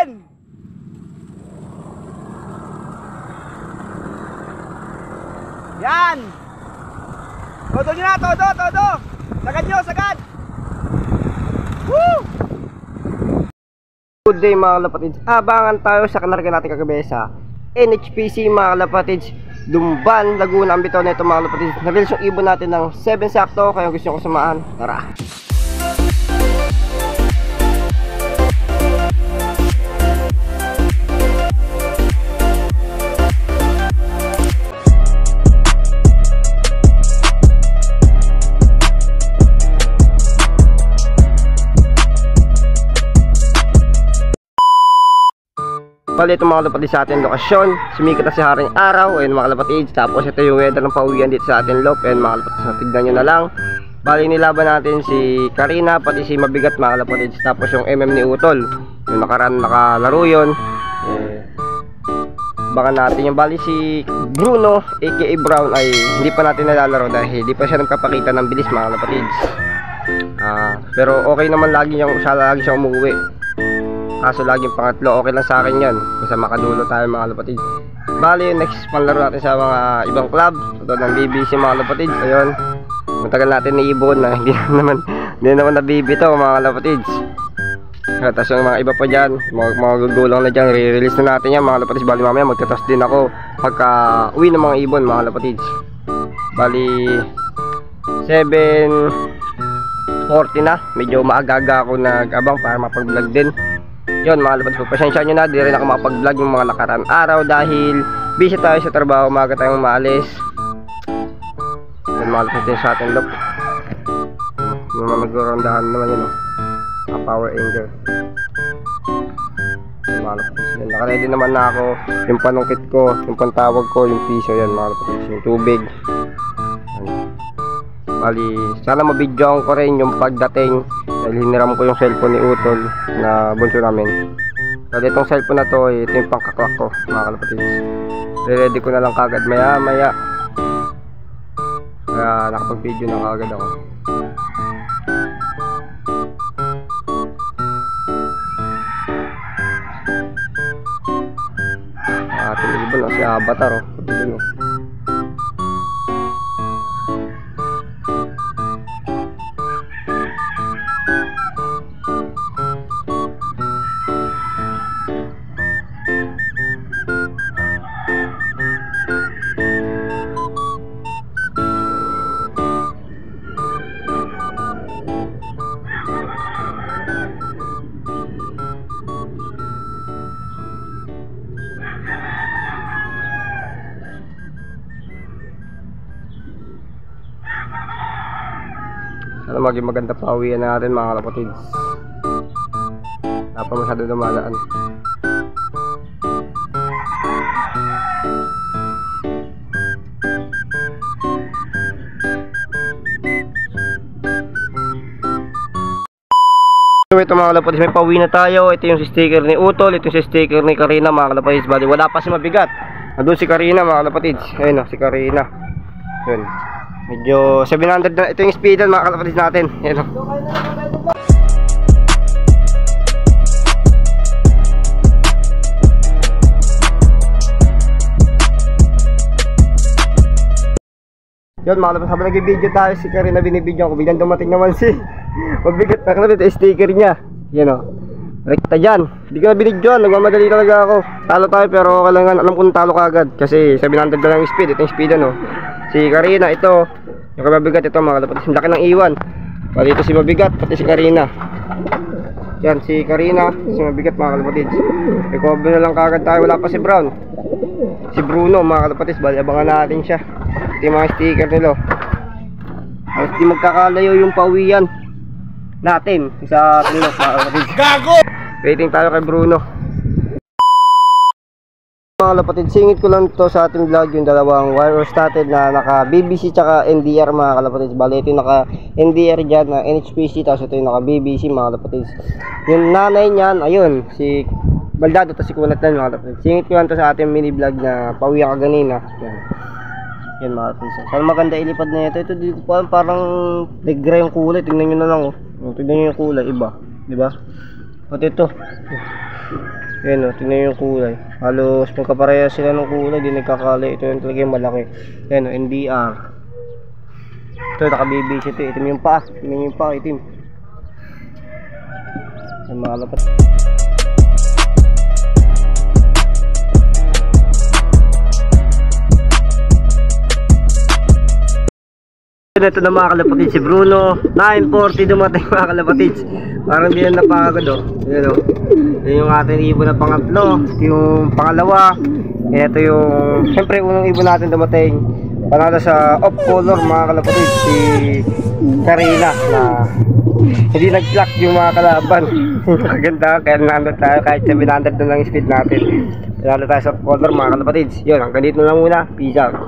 natin! Yan! Todo nyo na, todo! Sagad nyo, sagad! Woo! Good day mga kalapatids. Abangan tayo sa kanarga natin kagabi sa NHPC mga kalapatids, Dumban, Laguna. Ang bitaw na ito mga kalapatids. Nag-release yung ibon natin ng 7 sakto. Kaya gusto nyo ko samahan, tara! Bali ito mga kalapatids sa ating lokasyon. Sumikat na si Haring Araw. Ayun mga kalapatids. Tapos ito yung weather ng pauwian dito sa ating lop. Ayun mga kalapatids, tignan nyo na lang. Bali nilaban natin si Karina, pati si Mabigat mga kalapatids. Tapos yung ni Utol, yung nakalaro yun. Baka natin yung bali si Bruno aka Brown ay hindi pa natin nalalaro dahil hindi pa siya nagpapakita ng bilis mga kalapatids. Pero okay naman, lagi siya umuwi. Kaso laging pangatlo, okay lang sa akin yan. Basta makadulo tayo mga kalapatids. Bali, next panlaro natin sa mga ibang club. Ito ng BBC mga kalapatids. Ayun, matagal natin niibon na hindi naman nabibito mga kalapatids. Tapos yung mga iba pa dyan, mga gugulong na dyan, re-release na natin yan mga kalapatids. Bali mamaya magtatas din ako pagka uwi ng mga ibon mga kalapatids. Bali 7:40 na, medyo maaga-aga ako nag-abang para mapag-vlog din. Yun mga kalapatids, pasensya nyo na, di rin ako makapag-vlog yung mga nakaraan araw dahil busy tayo sa trabaho, umaga tayong maalis. Yun mga kalapatids sa ating lop. Yung mga magkarondahan naman yun, power anger. Yun mga kalapatids, nakaready naman na ako. Yung panungkit ko, yung pantawag ko, yung piso, yan mga kalapatids, yung tubig. Bali, sana mabidyoan ko rin yung pagdating dahil hiniram ko yung cellphone ni Utol na bunso namin. Dahil itong cellphone na to, ito yung pangkaklak ko mga kalapatids. Ready ko na lang kagad maya. Kaya nakapag-video na kagad ako. Ating ibon si Avatar oh. Sana maging maganda pa uwian natin mga kalapatids. Dapat masyado dumadaan. Ito mga kalapatids, may pauwi na tayo. Ito yung si sticker ni Utol, ito yung si sticker ni Karina mga kalapatids. Bali wala pa si Mabigat. Nandun si Karina mga kalapatids. Ayun o, si Karina. Yun. Medyo 700 na. Ito yung speedan mga kalapatids natin. Ayun o. Yun mga kalapatids, habang nag-video tayo si Karina, binibidyo ko. Biglang dumating naman si Mabigat na kalapatids. Ito sticker niya. Yan o. Rekta dyan. Hindi ko na binidyoan. Nagmamadali talaga ako. Talo tayo pero kailangan alam ko na talo kagad. Kasi 700 na lang yung speed. Ito yung speedan o. Si Karina, ito yung Mabigat, ito mga kalapatids, laki ng iwan. Bali ito si Mabigat, pati si Karina. Yan, si Karina, si Mabigat mga kalapatids. I-cover na lang kagad tayo, wala pa si Brown. Si Bruno mga kalapatids, bali abangan natin siya. Ito yung mga sticker nila. At di magkakalayo yung pauwian natin sa ating mga kalapatids. Gago! Waiting tayo kay Bruno. Mga kalapatids, singit ko lang to sa ating vlog yung dalawang wire started na naka BBC tsaka NDR mga kalapatids. Bali ito yung naka NDR dyan na NHPC, tapos ito yung naka BBC mga kalapatids. Yung nanay niyan, ayun, si Baldado, to si Kunat na mga kalapatids. Singit ko lang to sa ating mini vlog na pauwi ka ganina. Yan mga kalapatids. Saan maganda ilipad na ito. Ito dito parang negra yung kulay. Tingnan nyo na lang oh. Tingnan nyo yung kulay, iba, diba? Pati ito Ayan o, tingnan yung kulay. Halos magkapareha sila ng kulay, di nagkakali. Ito yung talaga yung malaki. Ayan o, NDR. Ito, naka-BBC ito. Itim yung paa. Tingnan yung paa, itim. Ayan mga kalapat. Ito na mga kalapatid, si Bruno 940 dumating mga kalapatid. Parang di na napagod o. Ayan o. Ito yung ating ibon na pangatlo. Ito yung pangalawa. Ito yung siyempre unang ibon natin dumating. Panalo sa off color mga kalapatid, si Karina na hindi nag-clock yung mga kalaban. Maganda kaya nandun tayo kahit 700 na lang speed natin. Panalo tayo sa off color mga kalapatid. Yun, hanggang dito na lang muna. Peace out.